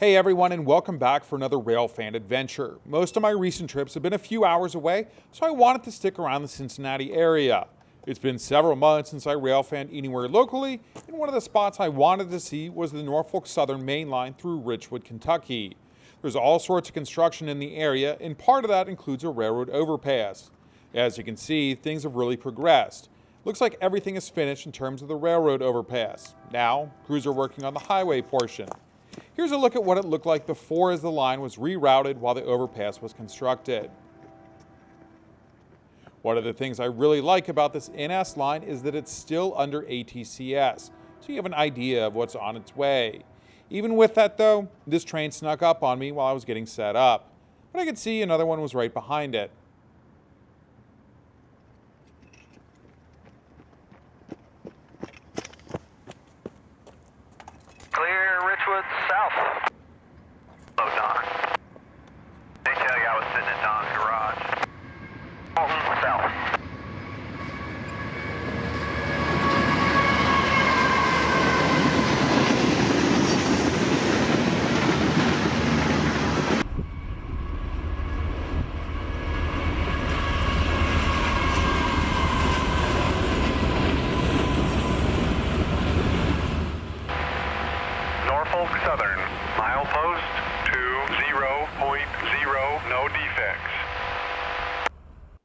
Hey everyone, and welcome back for another railfan adventure. Most of my recent trips have been a few hours away, so I wanted to stick around the Cincinnati area. It's been several months since I railfanned anywhere locally, and one of the spots I wanted to see was the Norfolk Southern Main Line through Richwood, Kentucky. There's all sorts of construction in the area, and part of that includes a railroad overpass. As you can see, things have really progressed. Looks like everything is finished in terms of the railroad overpass. Now, crews are working on the highway portion. Here's a look at what it looked like before as the line was rerouted while the overpass was constructed. One of the things I really like about this NS line is that it's still under ATCS, so you have an idea of what's on its way. Even with that though, this train snuck up on me while I was getting set up, but I could see another one was right behind it. Clear Richwood south. Oh, Don. They tell you I was sitting in Don's garage. Alton south. Norfolk Southern, milepost 20.0, no defects.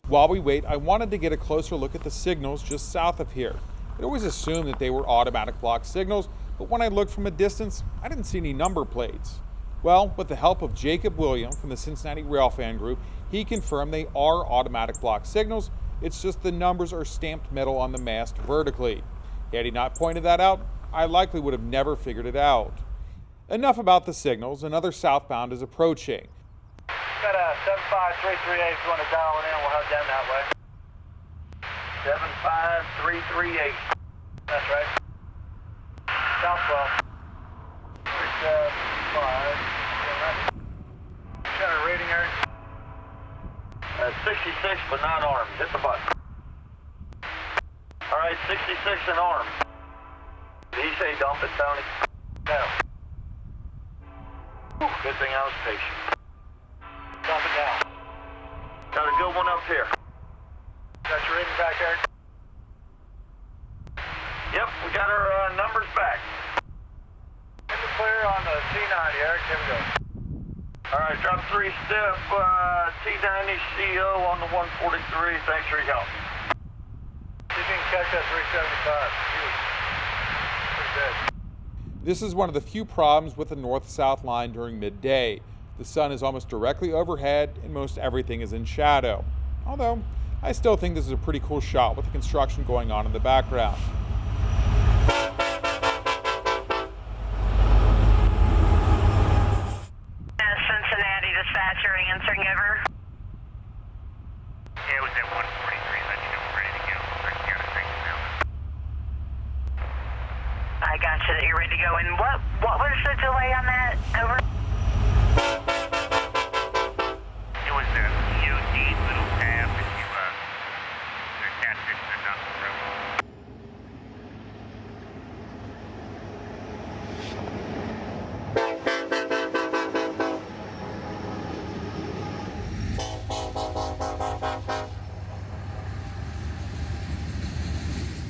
While we wait, I wanted to get a closer look at the signals just south of here. I always assumed that they were automatic block signals, but when I looked from a distance, I didn't see any number plates. Well, with the help of Jacob William from the Cincinnati Railfan Group, he confirmed they are automatic block signals. It's just the numbers are stamped metal on the mast vertically. Had he not pointed that out, I likely would have never figured it out. Enough about the signals. Another southbound is approaching. Got a 75338 if you want to dial it in, we'll head down that way. 75338. That's right. Southwell. 375. Got a rating there. 66 but not armed. Hit the button. Alright, 66 and armed. Did he say dump it, Tony? No. Good thing I was patient. Dump it down. Got a good one up here. Got your rating back there? Yep, we got our numbers back. In the clear on the T90, Eric. Here we go. Alright, drop 3 step T90 CO on the 143. Thanks for your help. See if you can catch that 375. He was pretty good. This is one of the few problems with the north-south line during midday. The sun is almost directly overhead and most everything is in shadow. Although, I still think this is a pretty cool shot with the construction going on in the background. Cincinnati dispatcher answering over. Yeah, it was at 143. Let you know we're ready to go. I got a thing now. I got you that you're ready to go. And what was the delay on that? Over. It was a UD little tab that you attached it to the dump road.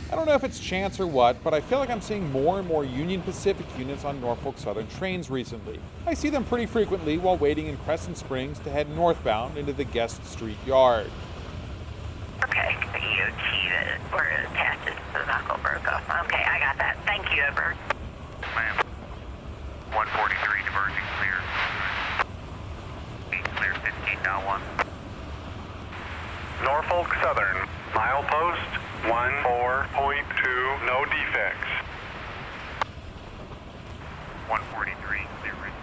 I don't know if it's chance or what, but I feel like I'm seeing more and more Union Pacific units on Norfolk Southern trains recently. I see them pretty frequently while waiting in Crescent Springs to head northbound into the Guest Street Yard. Okay, the UT that where it attaches to the knuckle broke off. Okay, I got that. Thank you, over. Ma'am. 143 diverging clear. Be clear 15.1. Norfolk Southern, milepost 14.2, no defects. 143, clear ridge.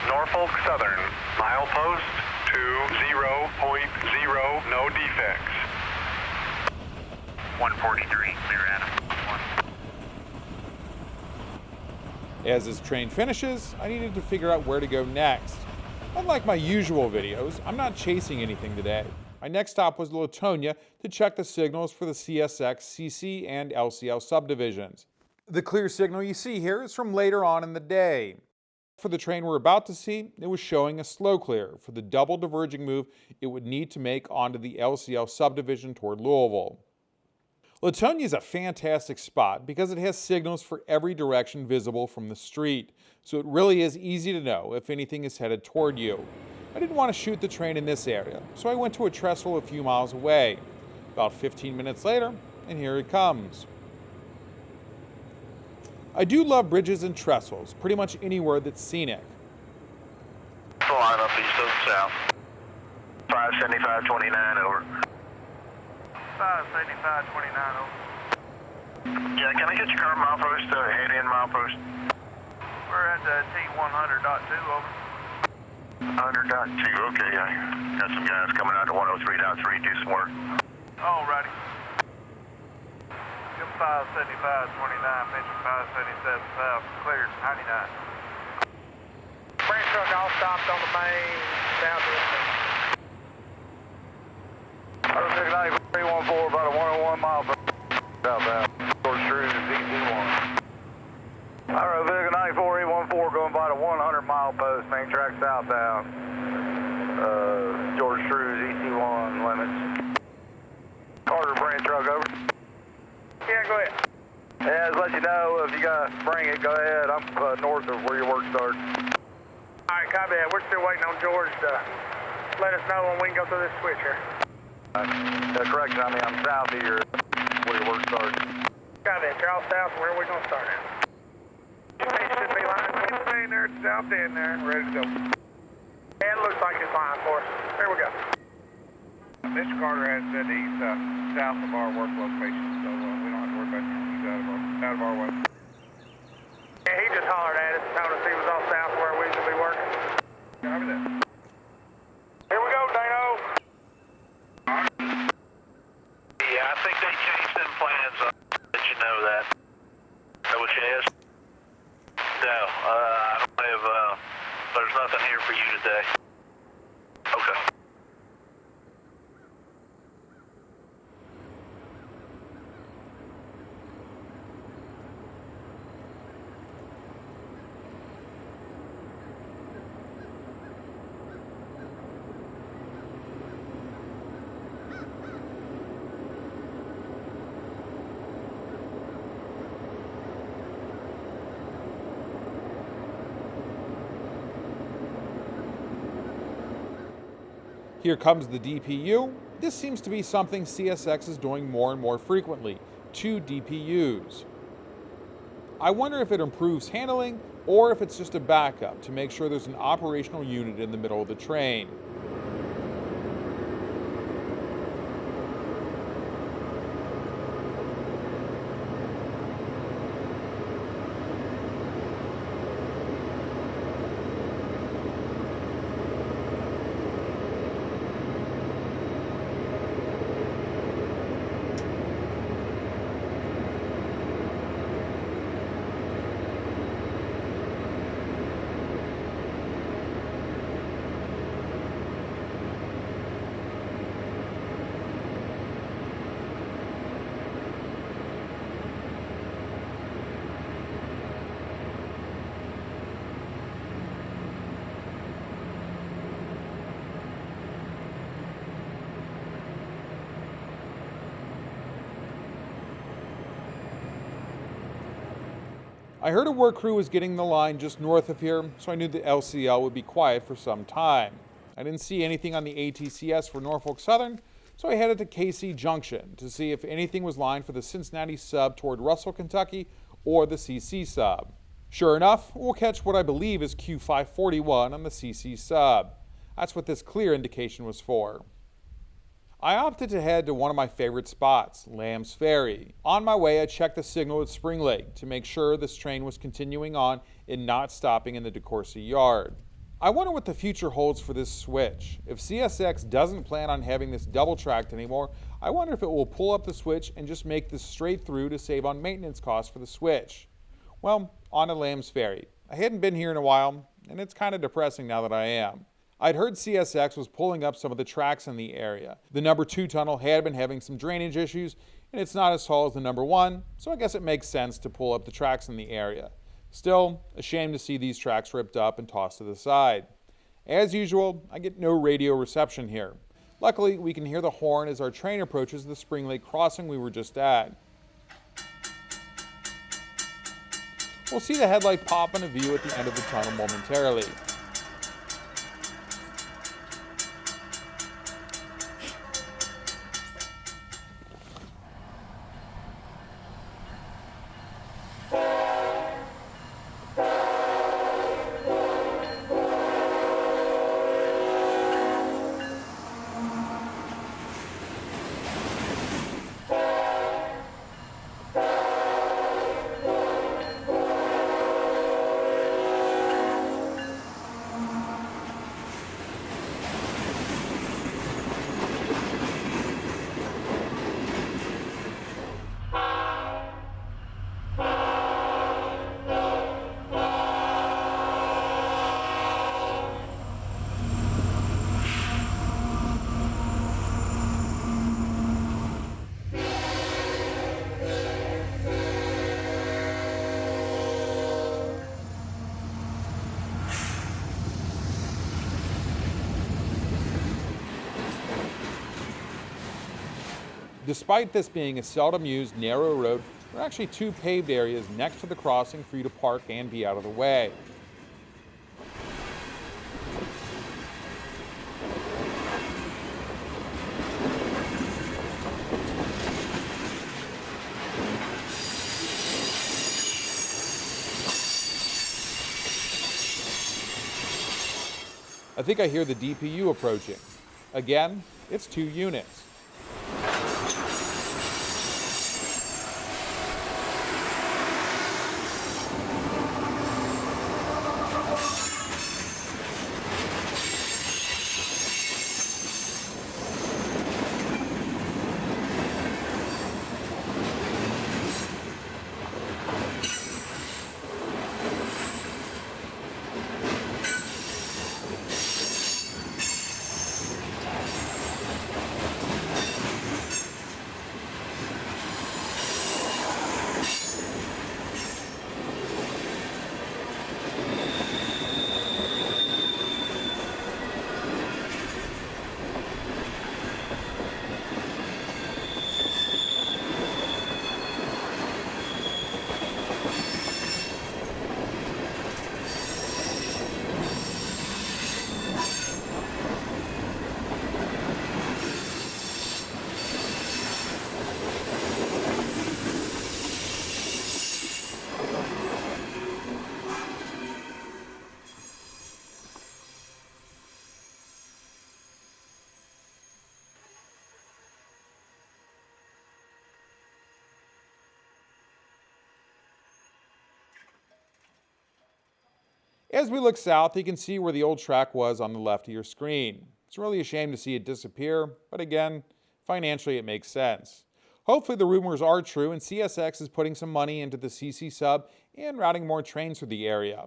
Norfolk Southern, milepost 20.0, no defects. 143, clear Adam. 1. As this train finishes, I needed to figure out where to go next. Unlike my usual videos, I'm not chasing anything today. My next stop was Latonia to check the signals for the CSX, CC, and LCL subdivisions. The clear signal you see here is from later on in the day. For the train we're about to see, it was showing a slow clear for the double diverging move it would need to make onto the LCL subdivision toward Louisville. Latonia is a fantastic spot because it has signals for every direction visible from the street, so it really is easy to know if anything is headed toward you. I didn't want to shoot the train in this area, so I went to a trestle a few miles away. About 15 minutes later, and here it comes. I do love bridges and trestles, pretty much anywhere that's scenic. Line up east of south. 57529 over. 57529 over. Yeah, can I get your current milepost to head in milepost? We're at the T100.2 over. 100.2, okay. I got some guys coming out to 103.3, do some work. Alrighty. Give 57529, mention 577 south, cleared 99. Branch truck all stopped on the main southeast. 314, about a 101 mile southbound. George Drew to DC1. Alright, Vega 94 814 going by the 100 mile post, main track southbound. George Drew, EC1 limits. Carter branch truck over. Yeah, go ahead. Yeah, just let you know if you gotta bring it, go ahead. I'm north of where your work starts. Alright, copy that. We're still waiting on George to let us know when we can go through this switch here. Correction, I mean, I'm south of your, where your work starts. Copy that. You're all south. Where are we gonna start at? It should be line 20 there, it's south end there, ready to go. Yeah, it looks like it's fine for us. There we go. Mr. Carter has said he's south of our work location, so we don't have to worry about you. He's out of our way. Yeah, he just hollered at us and told us he was off south where we should be working. Copy that. Here we go, Dano. Yeah, I think they changed them plans. I'll let you know that. Is that what you asked? No, I don't have, there's nothing here for you today. Okay. Here comes the DPU. This seems to be something CSX is doing more and more frequently, 2 DPUs. I wonder if it improves handling or if it's just a backup to make sure there's an operational unit in the middle of the train. I heard a work crew was getting the line just north of here, so I knew the LCL would be quiet for some time. I didn't see anything on the ATCS for Norfolk Southern, so I headed to KC Junction to see if anything was lined for the Cincinnati sub toward Russell, Kentucky, or the CC sub. Sure enough, we'll catch what I believe is Q541 on the CC sub. That's what this clear indication was for. I opted to head to one of my favorite spots, Lambs Ferry. On my way, I checked the signal at Spring Lake to make sure this train was continuing on and not stopping in the DeCourcy yard. I wonder what the future holds for this switch. If CSX doesn't plan on having this double-tracked anymore, I wonder if it will pull up the switch and just make this straight through to save on maintenance costs for the switch. Well, on to Lambs Ferry. I hadn't been here in a while, and it's kind of depressing now that I am. I'd heard CSX was pulling up some of the tracks in the area. The number 2 tunnel had been having some drainage issues, and it's not as tall as the number 1, so I guess it makes sense to pull up the tracks in the area. Still, a shame to see these tracks ripped up and tossed to the side. As usual, I get no radio reception here. Luckily, we can hear the horn as our train approaches the Spring Lake crossing we were just at. We'll see the headlight pop in a view at the end of the tunnel momentarily. Despite this being a seldom used narrow road, there are actually two paved areas next to the crossing for you to park and be out of the way. I think I hear the DPU approaching. Again, it's 2 units. As we look south, you can see where the old track was on the left of your screen. It's really a shame to see it disappear, but again, financially it makes sense. Hopefully the rumors are true and CSX is putting some money into the CC sub and routing more trains through the area.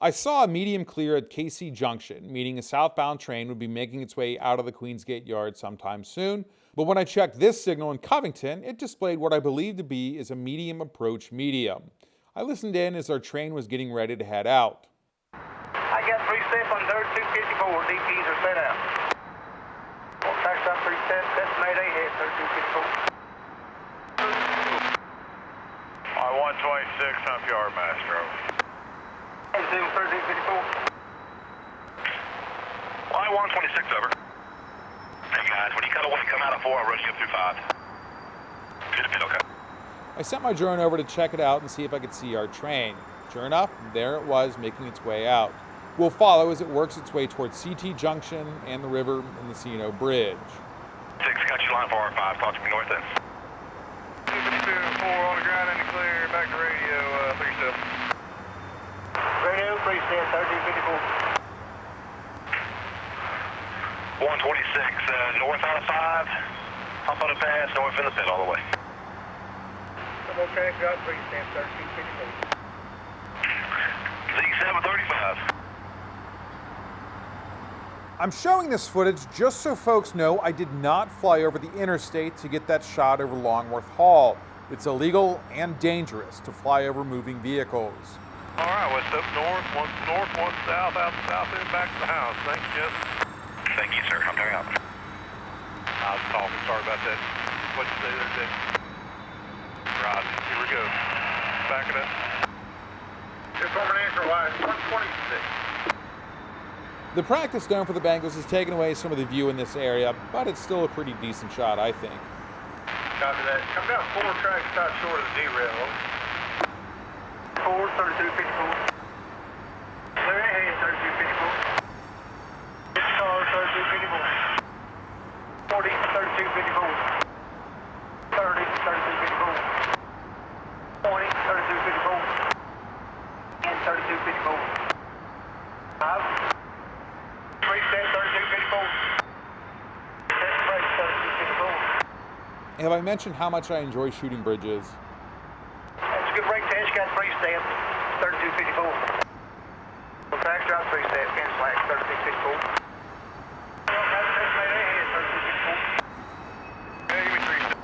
I saw a medium clear at KC Junction, meaning a southbound train would be making its way out of the Queensgate yard sometime soon, but when I checked this signal in Covington, it displayed what I believe to be is a medium approach medium. I listened in as our train was getting ready to head out. I got 3 step on 3rd 254. DPs are set out. On track stop 3 step, that's Mayday head 3rd 254. I-126, hump yard, Mastro. Hey, Zoom 3rd 254. I-126, over. Hey guys, when you cut away, come out of 4, I'll rush you up through 5. Good, okay. I sent my drone over to check it out and see if I could see our train. Sure enough, there it was making its way out. We'll follow as it works its way towards CT Junction and the river and the C&O Bridge. 6, got your line for R5, talk to me north then. 254 on the ground in the clear, back to radio, 3 step. Radio, 3 step, 1354. 126, north out of 5, hop on the pass, north in the pit all the way. Okay, got 3 step, 1354. Z735. I'm showing this footage just so folks know I did not fly over the interstate to get that shot over Longworth Hall. It's illegal and dangerous to fly over moving vehicles. All right, what's up north, one south, out the south end, back to the house. Thanks, Jeff. Thank you, sir. I'm coming up. I was talking, sorry about that. What'd you say there, Jay? Right, here we go. Back it up. Information line 126. The practice dome for the Bengals has taken away some of the view in this area, but it's still a pretty decent shot, I think. Copy that. Come down 4 tracks south short of the derail. 4, 3254. Clear ahead, 3254. This car, 3254. 40, 3254. 30, 3254. 20, 3254. And 3254. 5. 3 step, 3254. 7 break, 3254. Have I mentioned how much I enjoy shooting bridges? That's a good brake test. Got 3 step, 3254. Well, track drop 3 step, finish slack 3254. Well, that's test made ahead, 3254. Yeah, give me 3 step.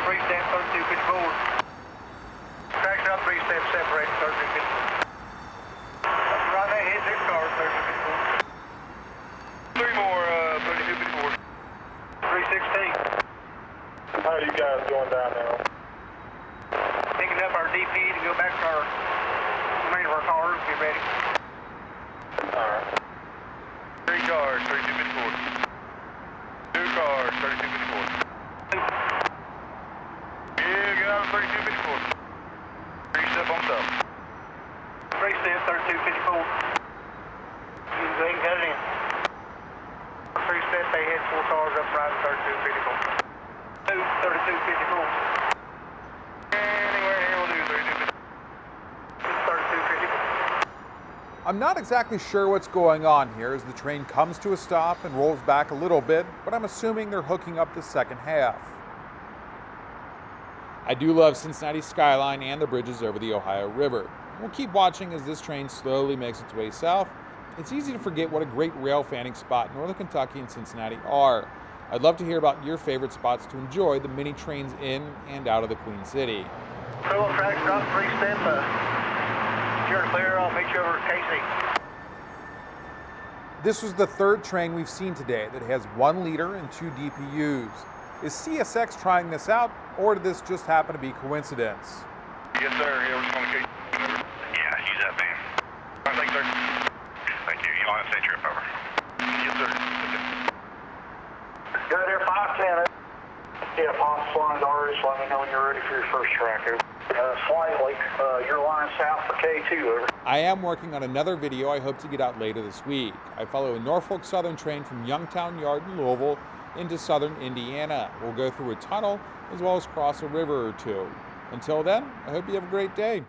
3 step, 3254. Track drop 3 step, separate 3254. That's right ahead, 6 cars, 3254. 3 more, 3254. 316. How are you guys going down there? Picking up our DP to go back to our remainder of our cars. Get ready. Alright. 3 cars, 3254. 2 cars, 3254. Yeah, get out of 3254. 3 step on top. 3 step, 3254. You go ahead and cut it in. 3 step, they hit 4 cars up right at 3254. 3254. Anywhere here will do 3254. 3254. I'm not exactly sure what's going on here as the train comes to a stop and rolls back a little bit, but I'm assuming they're hooking up the second half. I do love Cincinnati's skyline and the bridges over the Ohio River. We'll keep watching as this train slowly makes its way south. It's easy to forget what a great rail fanning spot Northern Kentucky and Cincinnati are. I'd love to hear about your favorite spots to enjoy the mini trains in and out of the Queen City. Cool, track drop 3 step. If you're clear, I'll meet you over at KC. This was the third train we've seen today that has 1 liter and 2 DPUs. Is CSX trying this out, or did this just happen to be coincidence? Yes, sir. Yeah, we're just going to keep. Yeah, use that van. All right, thanks, sir. Thank you. You want to say trip over? Yes, sir. Go there, 510. Yeah, possible lines are. Just let me know when you're ready for your first track. Slightly. Your line south for K2, over. I am working on another video I hope to get out later this week. I follow a Norfolk Southern train from Youngtown Yard in Louisville into southern Indiana. We'll go through a tunnel as well as cross a river or two. Until then, I hope you have a great day.